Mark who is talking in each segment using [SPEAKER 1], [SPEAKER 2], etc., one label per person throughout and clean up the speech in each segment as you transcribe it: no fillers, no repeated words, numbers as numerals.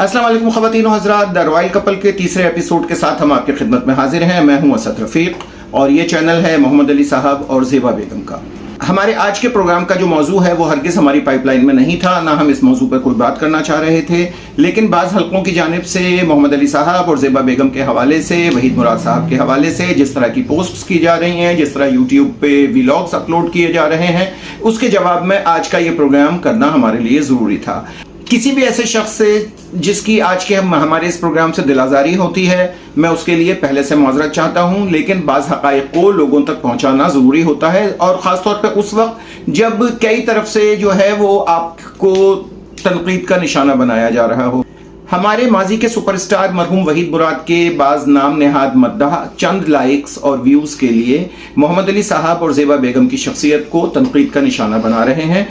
[SPEAKER 1] अस्सलाम वालेकुम ख़वातीन व हज़रात, द रॉयल कपल के तीसरे एपिसोड के साथ हम आपकी खिदमत में हाजिर हैं। मैं हूं असद रफ़ीक और ये चैनल है मोहम्मद अली साहब और ज़ेबा बेगम का। हमारे आज के प्रोग्राम का जो मौजू है वो हरगिज़ हमारी पाइपलाइन में नहीं था, ना हम इस मौजू पर कोई बात करना चाह रहे थे, लेकिन बाज़ हल्कों की जानिब से मोहम्मद अली साहब और ज़ेबा बेगम के हवाले से, वहीद मुराद साहब के हवाले से जिस तरह की पोस्ट्स की जा रही हैं, जिस तरह यूट्यूब पे व्लॉग्स अपलोड किए जा रहे हैं, उसके जवाब में आज का ये प्रोग्राम करना हमारे लिए ज़रूरी था। किसी भी ऐसे शख्स से जिसकी आज के हमारे इस प्रोग्राम से दिलाजारी होती है, मैं उसके लिए पहले से माजरत चाहता हूं, लेकिन बाज़ हक़ाइक़ को लोगों तक पहुंचाना ज़रूरी होता है, और ख़ास तौर पे उस वक्त जब कई तरफ से जो है वो आपको तनकीद का निशाना बनाया जा रहा हो। हमारे माजी के सुपरस्टार मरहूम वहीद मुराद के बाज़ नाम नेहाद मद्दाह चंद लाइक्स और व्यूज़ के लिए मोहम्मद अली साहब और ज़ेबा बेगम की शख्सियत को तनकीद का निशाना बना रहे हैं।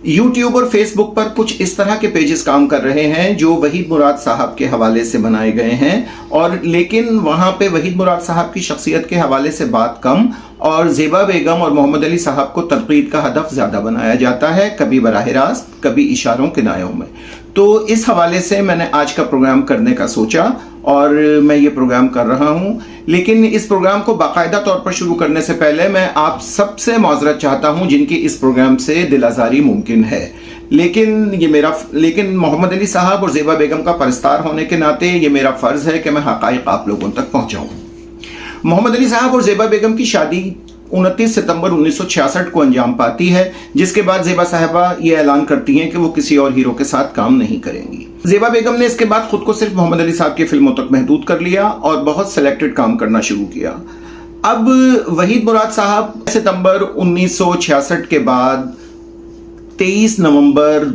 [SPEAKER 1] यूट्यूब और फेसबुक पर कुछ इस तरह के पेजेस काम कर रहे हैं जो वहीद मुराद साहब के हवाले से बनाए गए हैं, और लेकिन वहाँ पे वहीद मुराद साहब की शख्सियत के हवाले से बात कम और ज़ेबा बेगम और मोहम्मद अली साहब को तनकीद का हदफ ज़्यादा बनाया जाता है, कभी बराह रास्त, कभी इशारों किनायों में। तो इस हवाले से मैंने आज का प्रोग्राम करने का सोचा और मैं ये प्रोग्राम कर रहा हूँ। लेकिन इस प्रोग्राम को बाकायदा तौर पर शुरू करने से पहले मैं आप सबसे माजरत चाहता हूँ जिनकी इस प्रोग्राम से दिलाजारी मुमकिन है, लेकिन मोहम्मद अली साहब और ज़ेबा बेगम का परस्तार होने के नाते ये मेरा फ़र्ज़ है कि मैं हक़ाइक़ आप लोगों तक पहुँचाऊँ। मोहम्मद अली साहब और ज़ेबा बेगम की शादी 29 सितंबर 1966 को अंजाम पाती है, जिसके बाद ज़ेबा साहिबा ये ऐलान करती हैं कि वो किसी और हीरो के साथ काम नहीं करेंगी। ज़ेबा बेगम ने इसके बाद खुद को सिर्फ मोहम्मद अली साहब की फिल्मों तक महदूद कर लिया और बहुत सिलेक्टेड काम करना शुरू किया। अब वहीद मुराद साहब सितंबर 1966 के बाद 23 नवंबर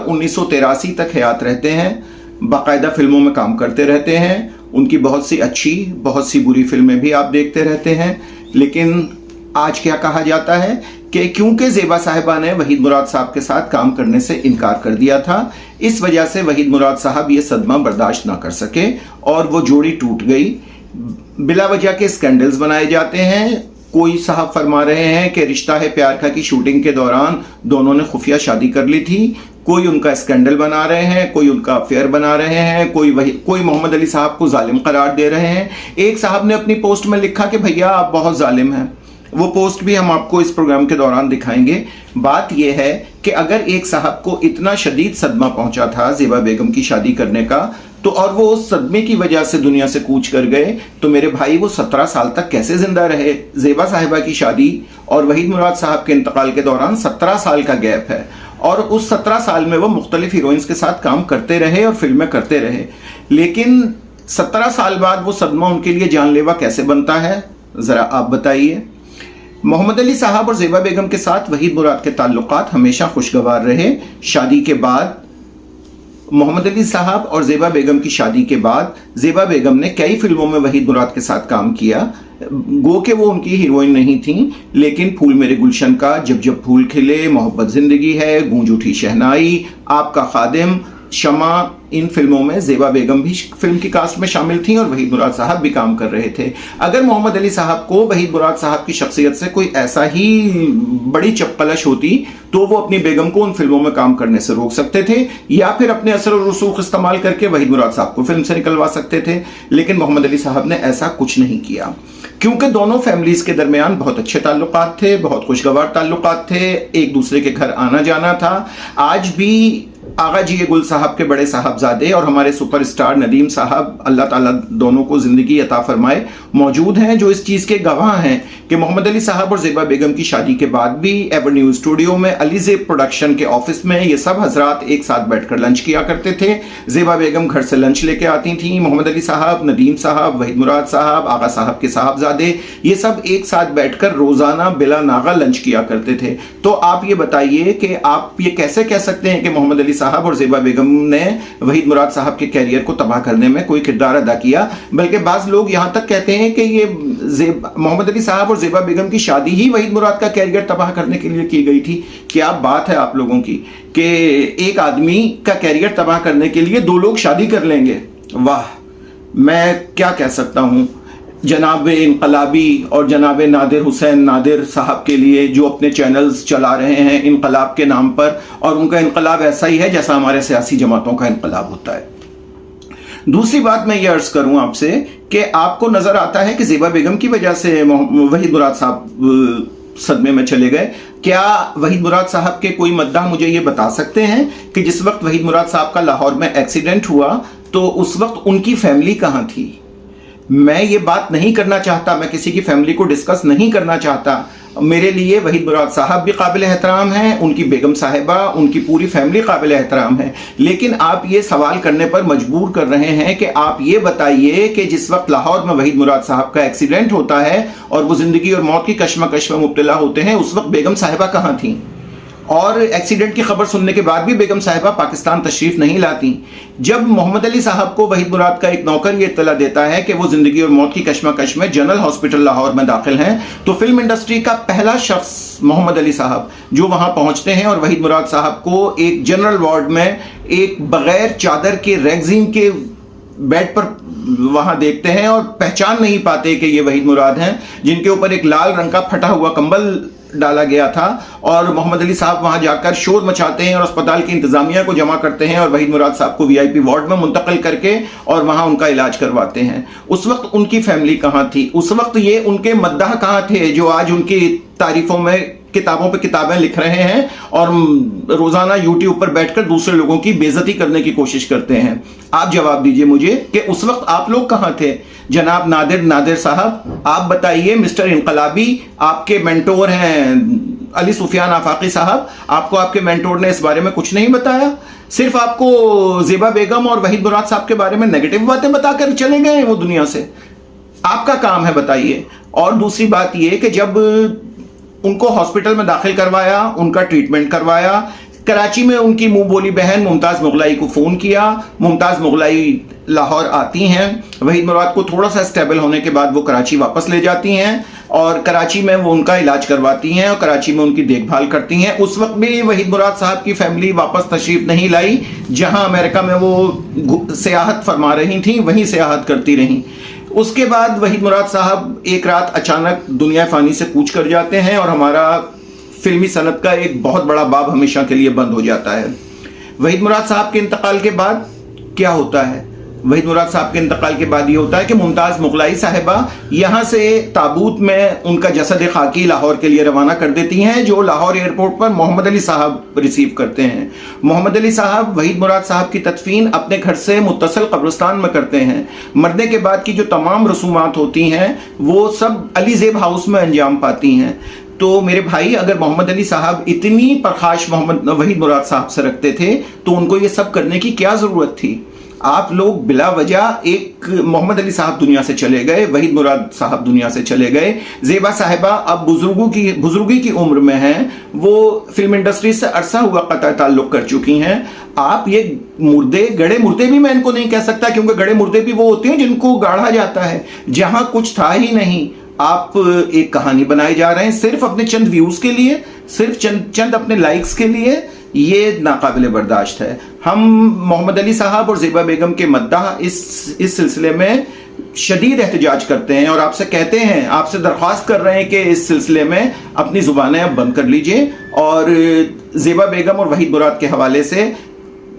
[SPEAKER 1] 1983 तक हयात रहते हैं, बाकायदा फिल्मों में काम करते रहते हैं। उनकी बहुत सी अच्छी, बहुत सी बुरी फिल्में भी आप देखते रहते हैं। लेकिन आज क्या कहा जाता है कि क्योंकि ज़ेबा साहिबा ने वहीद मुराद साहब के साथ काम करने से इनकार कर दिया था, इस वजह से वहीद मुराद साहब ये सदमा बर्दाश्त ना कर सके और वो जोड़ी टूट गई। बिला वजह के स्कैंडल्स बनाए जाते हैं। कोई साहब फरमा रहे हैं कि रिश्ता है प्यार का की शूटिंग के दौरान दोनों ने खुफिया शादी कर ली थी। कोई उनका स्कैंडल बना रहे हैं, कोई उनका अफेयर बना रहे हैं, कोई मोहम्मद अली साहब को जालिम करार दे रहे हैं। एक साहब ने अपनी पोस्ट में लिखा कि भैया आप बहुत जालिम हैं। वो पोस्ट भी हम आपको इस प्रोग्राम के दौरान दिखाएंगे। बात यह है कि अगर एक साहब को इतना शदीद सदमा पहुंचा था ज़ेबा बेगम की शादी करने का, तो और वो उस सदमे की वजह से दुनिया से कूच कर गए, तो मेरे भाई वो 17 साल तक कैसे जिंदा रहे? ज़ेबा साहिबा की शादी और वहीद मुराद साहब के इंतकाल के दौरान 17 साल का गैप है, और उस 17 साल में वो मुख्तलिफ हीरोइंस के साथ काम करते रहे और फिल्में करते रहे। लेकिन 17 साल बाद वो सदमा उनके लिए जानलेवा कैसे बनता है, ज़रा आप बताइए। मोहम्मद अली साहब और ज़ेबा बेगम के साथ वहीद मुराद के ताल्लुकात हमेशा खुशगवार रहे। शादी के बाद मोहम्मद अली साहब और ज़ेबा बेगम की शादी के बाद ज़ेबा बेगम ने कई फिल्मों में वहीद मुराद के साथ काम किया। गो के वो उनकी हीरोइन नहीं थी, लेकिन फूल मेरे गुलशन का, जब जब फूल खिले, मोहब्बत ज़िंदगी है, गूंज उठी शहनाई, आपका खादिम, शमा, इन फिल्मों में ज़ेबा बेगम भी फिल्म की कास्ट में शामिल थी और वहीद मुराद साहब भी काम कर रहे थे। अगर मोहम्मद अली साहब को वहीद मुराद साहब की शख्सियत से कोई ऐसा ही बड़ी चपकलश होती तो वो अपनी बेगम को उन फिल्मों में काम करने से रोक सकते थे, या फिर अपने असर और रसूख इस्तेमाल करके वहीद मुराद साहब को फिल्म से निकलवा सकते थे। लेकिन मोहम्मद अली साहब ने ऐसा कुछ नहीं किया, क्योंकि दोनों फैमिलीज के दरमियान बहुत अच्छे ताल्लुकात थे, बहुत खुशगवार ताल्लुकात थे, एक दूसरे के घर आना जाना था। आज भी आगा जी गुल साहब के बड़े साहबजादे और हमारे सुपरस्टार नदीम साहब, अल्लाह ताला दोनों को जिंदगी अता फरमाए, मौजूद हैं, जो इस चीज़ के गवाह हैं कि मोहम्मद अली साहब और ज़ेबा बेगम की शादी के बाद भी एवेन्यू स्टूडियो में अलीज़ेब प्रोडक्शन के ऑफिस में ये सब हजरात एक साथ बैठकर लंच किया करते थे। ज़ेबा बेगम घर से लंच लेके आती थी, मोहम्मद अली साहब, नदीम साहब, वहीद मुराद साहब, आगा साहब के साहबजादे, ये सब एक साथ बैठकर रोज़ाना बिला नागा लंच किया करते थे। तो आप ये बताइए कि आप ये कैसे कह सकते हैं कि मोहम्मद अली साहब और ज़ेबा बेगम ने वहीद मुराद साहब के कैरियर को तबाह करने में कोई किरदार अदा किया? बल्कि बाज़ लोग यहाँ तक कहते हैं कि ये मोहम्मद अली साहब और ज़ेबा बेगम की शादी ही वहीद मुराद का कैरियर तबाह करने के लिए की गई थी। क्या बात है आप लोगों की कि एक आदमी का कैरियर तबाह करने के लिए दो लोग शादी कर लेंगे। वाह, मैं क्या कह सकता हूँ। जनाब इनकलाबी और जनाब नादिर हुसैन नादिर साहब के लिए जो अपने चैनल्स चला रहे हैं इनकलाब के नाम पर, और उनका इनकलाब ऐसा ही है जैसा हमारे सियासी जमातों का इनकलाब होता है। दूसरी बात मैं ये अर्ज करूं आपसे कि आपको नजर आता है कि ज़ेबा बेगम की वजह से वहीद मुराद साहब सदमे में चले गए। क्या वहीद मुराद साहब के कोई मद्दाह मुझे ये बता सकते हैं कि जिस वक्त वहीद मुराद साहब का लाहौर में एक्सीडेंट हुआ तो उस वक्त उनकी फैमिली कहाँ थी? मैं ये बात नहीं करना चाहता, मैं किसी की फैमिली को डिस्कस नहीं करना चाहता। मेरे लिए वहीद मुराद साहब भी काबिल एहतराम हैं, उनकी बेगम साहिबा, उनकी पूरी फैमिली काबिल एहतराम है, लेकिन आप ये सवाल करने पर मजबूर कर रहे हैं कि आप ये बताइए कि जिस वक्त लाहौर में वहीद मुराद साहब का एक्सीडेंट होता है और वो जिंदगी और मौत की कश्मकश में मुब्तला होते हैं, उस वक्त बेगम साहिबा कहाँ थी? और एक्सीडेंट की खबर सुनने के बाद भी बेगम साहिबा पाकिस्तान तशरीफ नहीं लाती। जब मोहम्मद अली साहब को वहीद मुराद का एक नौकर ये इत्तला देता है कि वो जिंदगी और मौत की कश्मकश में जनरल हॉस्पिटल लाहौर में दाखिल हैं, तो फिल्म इंडस्ट्री का पहला शख्स मोहम्मद अली साहब जो वहां पहुंचते हैं और वहीद मुराद साहब को एक जनरल वार्ड में एक बगैर चादर के रेगजीन के बेड पर वहां देखते हैं और पहचान नहीं पाते कि ये वहीद मुराद हैं, जिनके ऊपर एक लाल रंग का फटा हुआ कंबल डाला गया था। और मोहम्मद अली साहब वहां जाकर शोर मचाते हैं और अस्पताल की इंतजामिया को जमा करते हैं और वहीद मुराद साहब को वीआईपी वार्ड में मुंतकिल करके और वहां उनका इलाज करवाते हैं। उस वक्त उनकी फैमिली कहां थी? उस वक्त ये उनके मद्दाह कहां थे जो आज उनकी तारीफों में किताबों पे किताबें लिख रहे हैं और रोजाना यूट्यूब पर बैठकर दूसरे लोगों की बेइज्जती करने की कोशिश करते हैं? आप जवाब दीजिए मुझे कि उस वक्त आप लोग कहां थे? जनाब नादिर साहब, आप बताइए। मिस्टर इनकलाबी, आपके मेंटोर हैं अली सुफियान आफाकी साहब, आपको आपके मेंटोर ने इस बारे में कुछ नहीं बताया? सिर्फ आपको ज़ेबा बेगम और वहीद मुराद साहब के बारे में नेगेटिव बातें बताकर चले गए वो दुनिया से? आपका काम है, बताइए। और दूसरी बात यह कि जब उनको हॉस्पिटल में दाखिल करवाया, उनका ट्रीटमेंट करवाया, कराची में उनकी मुंह बोली बहन मुमताज़ मुगलाई को फ़ोन किया, मुमताज़ मुगलाई लाहौर आती हैं, वहीद मुराद को थोड़ा सा स्टेबल होने के बाद वो कराची वापस ले जाती हैं और कराची में वो उनका इलाज करवाती हैं और कराची में उनकी देखभाल करती हैं। उस वक्त भी वहीद मुराद साहब की फैमिली वापस तशरीफ़ नहीं लाई, जहां अमेरिका में वो सियाहत फरमा रही थी वहीं सियाहत करती रहीं। उसके बाद वहीद मुराद साहब एक रात अचानक दुनिया फ़ानी से कूच कर जाते हैं और हमारा फिल्मी सनत का एक बहुत बड़ा बाब हमेशा के लिए बंद हो जाता है। वहीद मुराद साहब के इंतकाल के बाद क्या होता है? वहीद मुराद साहब के इंतकाल के बाद ये होता है कि मुमताज़ मुगलाई साहिबा यहाँ से ताबूत में उनका जसद खाकी लाहौर के लिए रवाना कर देती हैं, जो लाहौर एयरपोर्ट पर मोहम्मद अली साहब रिसीव करते हैं। मोहम्मद अली साहब वहीद मुराद साहब की तदफीन अपने घर से मुत्तसिल कब्रिस्तान में करते हैं। मरने के बाद की जो तमाम रसूमात होती हैं वो सब अली ज़ेब हाउस में अंजाम पाती हैं। तो मेरे भाई, अगर मोहम्मद अली साहब इतनी परखाश मोहम्मद वहीद मुराद साहब से रखते थे तो उनको ये सब करने की क्या ज़रूरत थी? आप लोग बिला वजह एक मोहम्मद अली साहब दुनिया से चले गए, वहीद मुराद साहब दुनिया से चले गए। ज़ेबा साहिबा अब बुजुर्गी की उम्र में हैं, वो फिल्म इंडस्ट्री से अरसा हुआ कतई ताल्लुक़ कर चुकी हैं। आप ये मुर्दे, गड़े मुर्दे भी मैं इनको नहीं कह सकता, क्योंकि गड़े मुर्दे भी वो होते हैं जिनको गाढ़ा जाता है, जहां कुछ था ही नहीं। आप एक कहानी बनाए जा रहे हैं सिर्फ अपने चंद व्यूज के लिए, सिर्फ चंद अपने लाइक्स के लिए। ये नाकाबिले बर्दाश्त है। हम मोहम्मद अली साहब और ज़ेबा बेगम के मद्दाह इस सिलसिले में शदीद एहतजाज करते हैं और आपसे कहते हैं, आपसे दरख्वास्त कर रहे हैं कि इस सिलसिले में अपनी ज़ुबानें अब बंद कर लीजिए और ज़ेबा बेगम और वहीद मुराद के हवाले से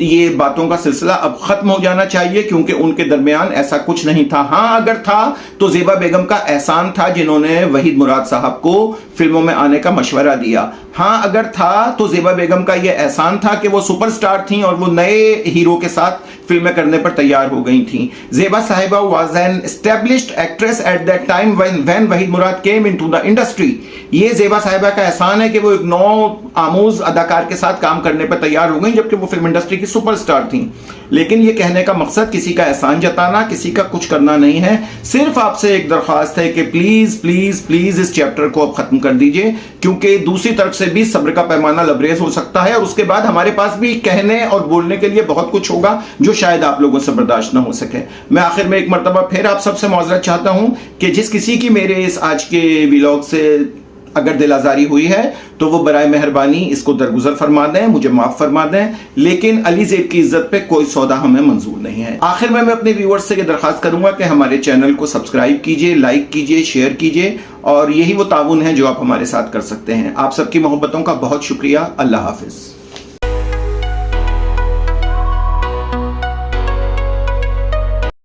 [SPEAKER 1] ये बातों का सिलसिला अब खत्म हो जाना चाहिए, क्योंकि उनके दरमियान ऐसा कुछ नहीं था। हाँ, अगर था तो ज़ेबा बेगम का एहसान था जिन्होंने वहीद मुराद साहब को फिल्मों में आने का मशवरा दिया। हाँ, अगर था तो ज़ेबा बेगम का ये एहसान था कि वो सुपरस्टार थीं और वो नए हीरो के साथ फिल्में करने पर तैयार हो गई थीं। ज़ेबा साहिबा was an established actress at that time when Waheed Murad came into the industry. ये ज़ेबा साहिबा का एहसान है कि वो एक नौ आमूज अदाकार के साथ काम करने पर तैयार हो गई, जबकि वो फिल्म इंडस्ट्री की सुपरस्टार थीं। लेकिन ये कहने का मकसद किसी का एहसान जताना, किसी का कुछ करना नहीं है। सिर्फ आपसे एक दरख्वास्त है कि प्लीज प्लीज प्लीज इस चैप्टर को अब खत्म कर दीजिए, क्योंकि दूसरी तरफ से भी सब्र का पैमाना लबरेज हो सकता है और उसके बाद हमारे पास भी कहने और बोलने के लिए बहुत कुछ होगा जो शायद आप लोगों से बर्दाश्त ना हो सके। मैं आखिर में एक मरतबा फिर आप सबसे माजरत चाहता हूं कि जिस किसी की मेरे इस आज के व्लॉग से اگر دل آزاری ہوئی ہے تو وہ برائے مہربانی اس کو درگزر فرما دیں، مجھے معاف فرما دیں، لیکن علی زیب کی عزت پہ کوئی سودا ہمیں منظور نہیں ہے۔ آخر میں اپنے ویورز سے یہ درخواست کروں گا کہ ہمارے چینل کو سبسکرائب کیجئے، لائک کیجئے، شیئر کیجئے، اور یہی وہ تعاون ہے جو آپ ہمارے ساتھ کر سکتے ہیں۔ آپ سب کی محبتوں کا بہت شکریہ۔ اللہ حافظ۔